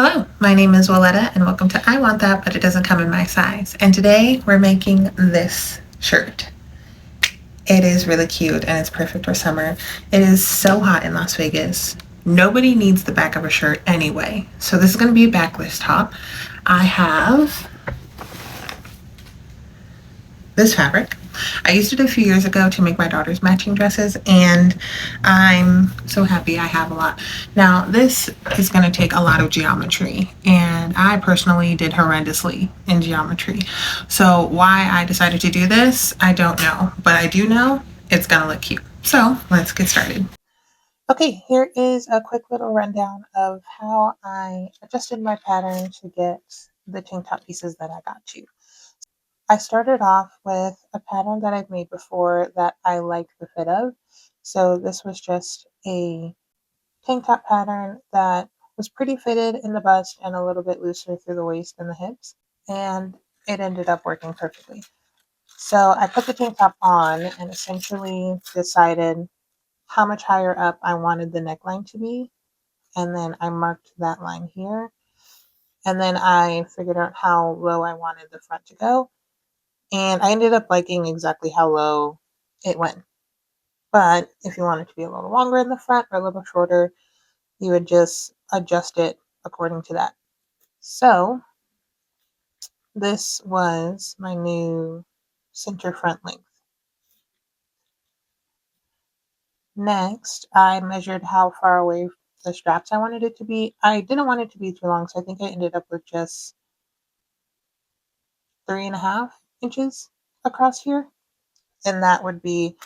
Hello, my name is Willetta and welcome to I Want That, but it doesn't come in my size. And today we're making this shirt. It is really cute and it's perfect for summer. It is so hot in Las Vegas. Nobody needs the back of a shirt anyway. So this is going to be a backless top. I have this fabric. I used it a few years ago to make my daughter's matching dresses, and I'm so happy I have a lot. Now, this is going to take a lot of geometry, and I personally did horrendously in geometry. So, why I decided to do this, I don't know, but I do know it's going to look cute. So, let's get started. Okay, here is a quick little rundown of how I adjusted my pattern to get the tank top pieces that I got you. I started off with a pattern that I've made before that I liked the fit of. So this was just a tank top pattern that was pretty fitted in the bust and a little bit looser through the waist and the hips. And it ended up working perfectly. So I put the tank top on and essentially decided how much higher up I wanted the neckline to be. And then I marked that line here. And then I figured out how low I wanted the front to go. And I ended up liking exactly how low it went. But if you want it to be a little longer in the front or a little shorter, you would just adjust it according to that. So this was my new center front length. Next, I measured how far away the straps I wanted it to be. I didn't want it to be too long, so I think I ended up with just 3.5 inches across here. And that would be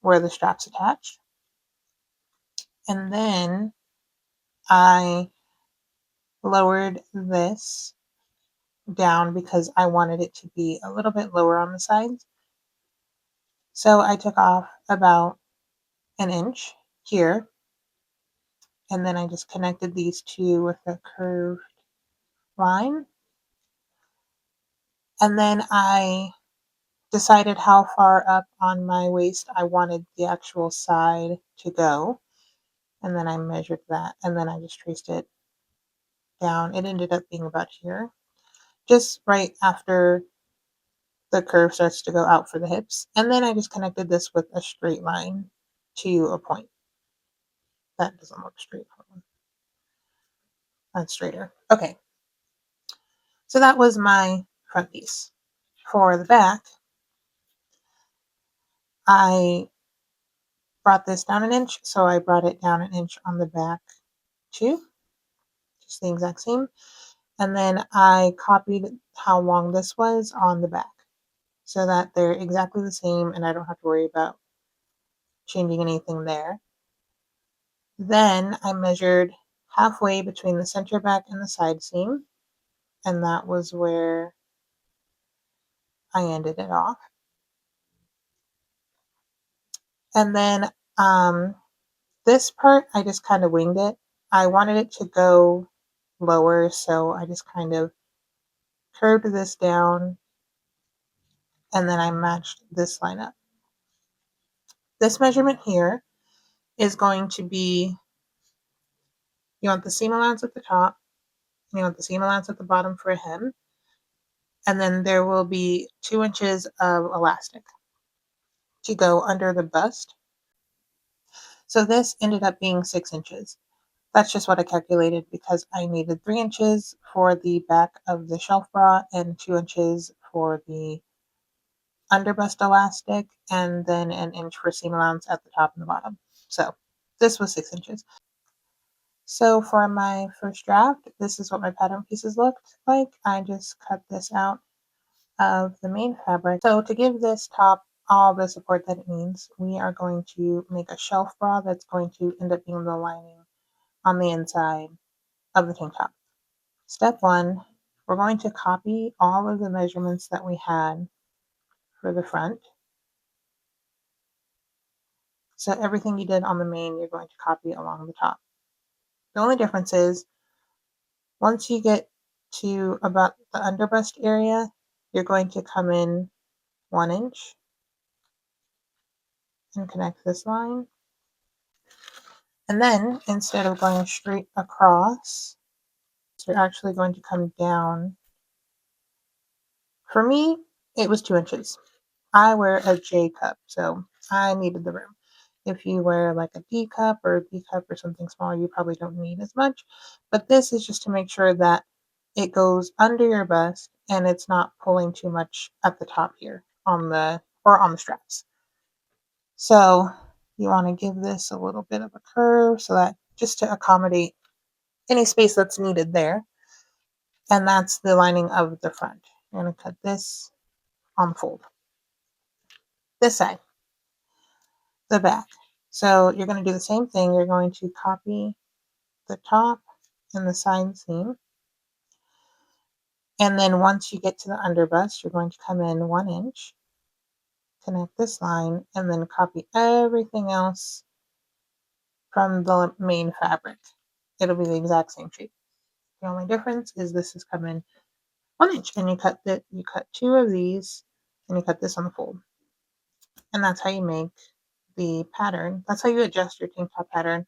where the straps attached. And then I lowered this down because I wanted it to be a little bit lower on the sides. So I took off about an inch here, and then I just connected these two with a curved line. And then I decided how far up on my waist I wanted the actual side to go. And then I measured that, and then I just traced it down. It ended up being about here, just right after the curve starts to go out for the hips. And then I just connected this with a straight line to a point. That doesn't look straight. That's straighter. Okay. So that was my front piece. For the back, I brought this down an inch. So I brought it down an inch on the back too. Just the exact same. And then I copied how long this was on the back so that they're exactly the same and I don't have to worry about changing anything there. Then I measured halfway between the center back and the side seam, and that was where I ended it off. And then this part, I just kind of winged it. I wanted it to go lower, so I just kind of curved this down, and then I matched this line up. This measurement here is going to be, you want the seam allowance at the top, and you want the seam allowance at the bottom for a hem, and then there will be 2 inches of elastic to go under the bust. So this ended up being 6 inches. That's just what I calculated because I needed 3 inches for the back of the shelf bra and 2 inches for the underbust elastic, and then an inch for seam allowance at the top and the bottom. So this was 6 inches. So for my first draft, this is what my pattern pieces looked like. I just cut this out of the main fabric. So to give this top all the support that it needs, we are going to make a shelf bra that's going to end up being the lining on the inside of the tank top. Step one, we're going to copy all of the measurements that we had for the front. So everything you did on the main, you're going to copy along the top. The only difference is once you get to about the underbust area, you're going to come in 1 inch and connect this line. And then instead of going straight across, So you're actually going to come down. For me, it was 2 inches. I wear a J cup, so I needed the room. If you wear like a D cup or a B cup or something smaller, you probably don't need as much. But this is just to make sure that it goes under your bust and it's not pulling too much at the top here on the straps. So you want to give this a little bit of a curve so that just to accommodate any space that's needed there. And that's the lining of the front. You're going to cut this on the fold. This side, the back. So you're going to do the same thing. You're going to copy the top and the side seam. And then once you get to the underbust, you're going to come in 1 inch, connect this line, and then copy everything else from the main fabric. It'll be the exact same shape. The only difference is this is coming 1 inch, and you cut 2 of these, and you cut this on the fold. And that's how you make the pattern. That's how you adjust your tank top pattern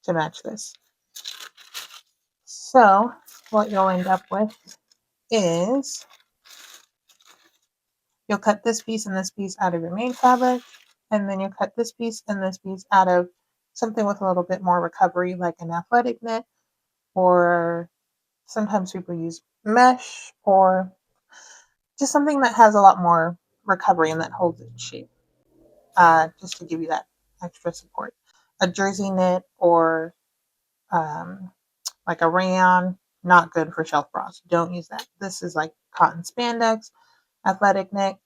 to match this. So what you'll end up with is you'll cut this piece and this piece out of your main fabric, and then you'll cut this piece and this piece out of something with a little bit more recovery, like an athletic knit, or sometimes people use mesh, or just something that has a lot more recovery and that holds its shape, just to give you that extra support. A jersey knit or um, like a rayon, not good for shelf bras. Don't use that. This is like cotton spandex, athletic knit,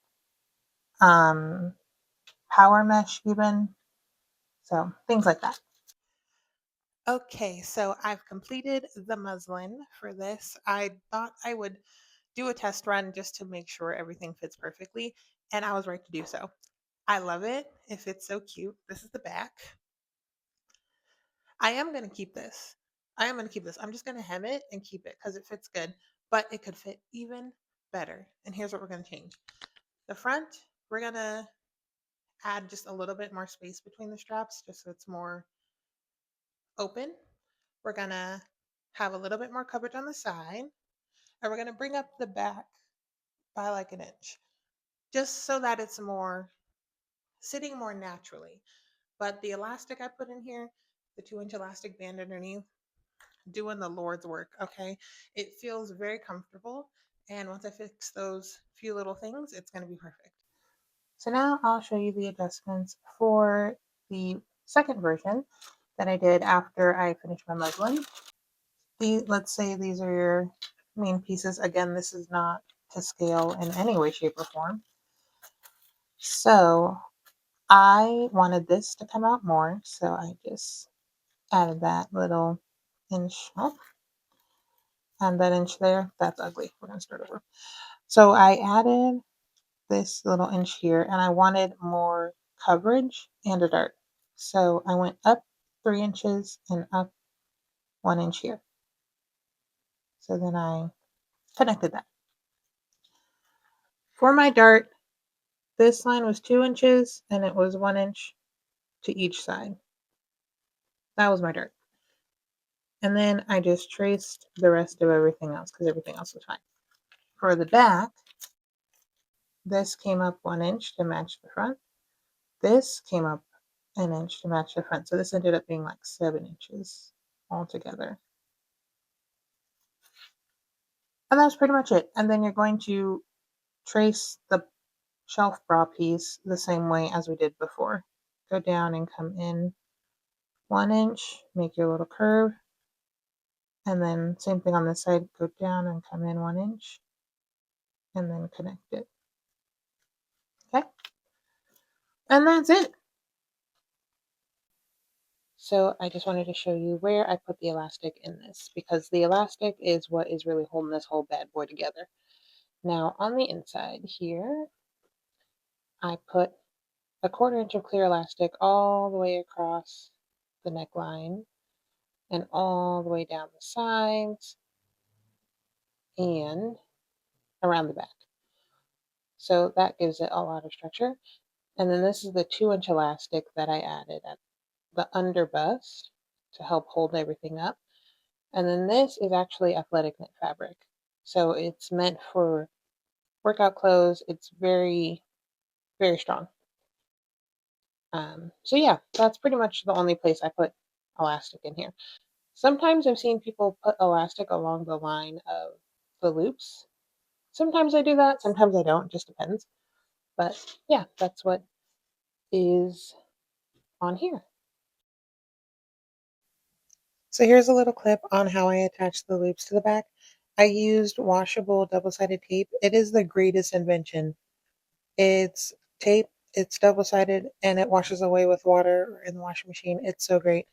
um, power mesh even. So things like that. Okay, so I've completed the muslin for this. I thought I would do a test run just to make sure everything fits perfectly, and I was right to do so. I love it. It fits so cute. This is the back. I am going to keep this. I am going to keep this. I'm just going to hem it and keep it because it fits good, but it could fit even better. And here's what we're going to change. The front, we're going to add just a little bit more space between the straps just so it's more open. We're going to have a little bit more coverage on the side, and we're going to bring up the back by like an inch just so that it's more sitting more naturally. But the elastic I put in here, the 2 inch elastic band underneath, doing the Lord's work, okay? It feels very comfortable. And once I fix those few little things, it's going to be perfect. So now I'll show you the adjustments for the second version that I did after I finished my muslin. Let's say these are your main pieces. Again, this is not to scale in any way, shape, or form. So I wanted this to come out more, so I just added that little inch. Oh, and that inch there, that's ugly. We're going to start over. So I added this little inch here, and I wanted more coverage and a dart. So I went up 3 inches and up 1 inch here. So then I connected that. For my dart, this line was 2 inches and it was 1 inch to each side. That was my dart. And then I just traced the rest of everything else because everything else was fine. For the back, this came up 1 inch to match the front. This came up an inch to match the front. So this ended up being like 7 inches altogether. And that's pretty much it. And then you're going to trace the shelf bra piece the same way as we did before. Go down and come in 1 inch, make your little curve. And then same thing on this side, go down and come in 1 inch and then connect it. Okay. And that's it. So I just wanted to show you where I put the elastic in this because the elastic is what is really holding this whole bad boy together. Now on the inside here, I put a 1/4 inch of clear elastic all the way across the neckline and all the way down the sides and around the back. So that gives it a lot of structure. And then this is the 2 inch elastic that I added at the under bust to help hold everything up. And then this is actually athletic knit fabric. So it's meant for workout clothes. It's very, very strong. So yeah, that's pretty much the only place I put elastic in here. Sometimes I've seen people put elastic along the line of the loops. Sometimes I do that, sometimes I don't, just depends. But yeah, that's what is on here. So here's a little clip on how I attach the loops to the back. I used washable double-sided tape. It is the greatest invention. It's tape, it's double-sided, and it washes away with water in the washing machine. It's so great.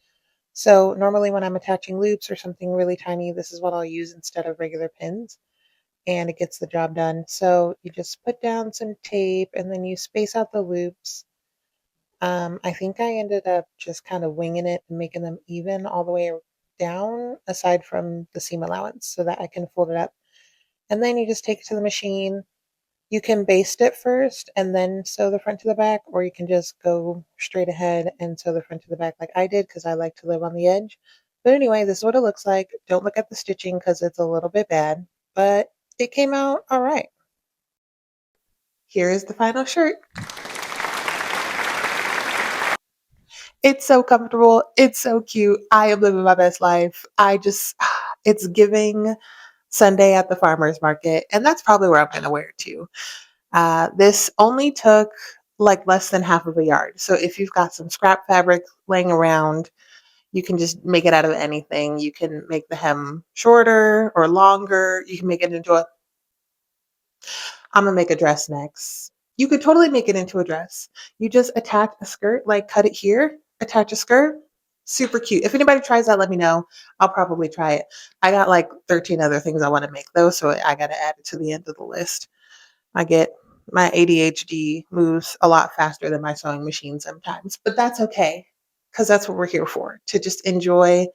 So normally when I'm attaching loops or something really tiny, this is what I'll use instead of regular pins, and it gets the job done. So you just put down some tape and then you space out the loops. I think I ended up just kind of winging it and making them even all the way down, aside from the seam allowance, so that I can fold it up. And then you just take it to the machine. You can baste it first and then sew the front to the back, or you can just go straight ahead and sew the front to the back like I did because I like to live on the edge. But anyway, this is what it looks like. Don't look at the stitching because it's a little bit bad, but it came out all right. Here is the final shirt. It's so comfortable. It's so cute. I am living my best life. It's giving Sunday at the farmer's market, and that's probably where I'm going to wear it to. This only took like less than half of a yard. So if you've got some scrap fabric laying around, you can just make it out of anything. You can make the hem shorter or longer. You can make it into a I'm gonna make a dress next. You could totally make it into a dress. You just attach a skirt, like cut it here, attach a skirt. Super cute. If anybody tries that, let me know. I'll probably try it. I got like 13 other things I want to make though, so I got to add it to the end of the list. I get my ADHD moves a lot faster than my sewing machine sometimes, but that's okay because that's what we're here for, to just enjoy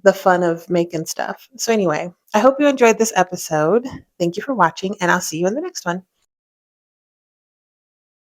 the fun of making stuff. So, anyway, I hope you enjoyed this episode. Thank you for watching, and I'll see you in the next one.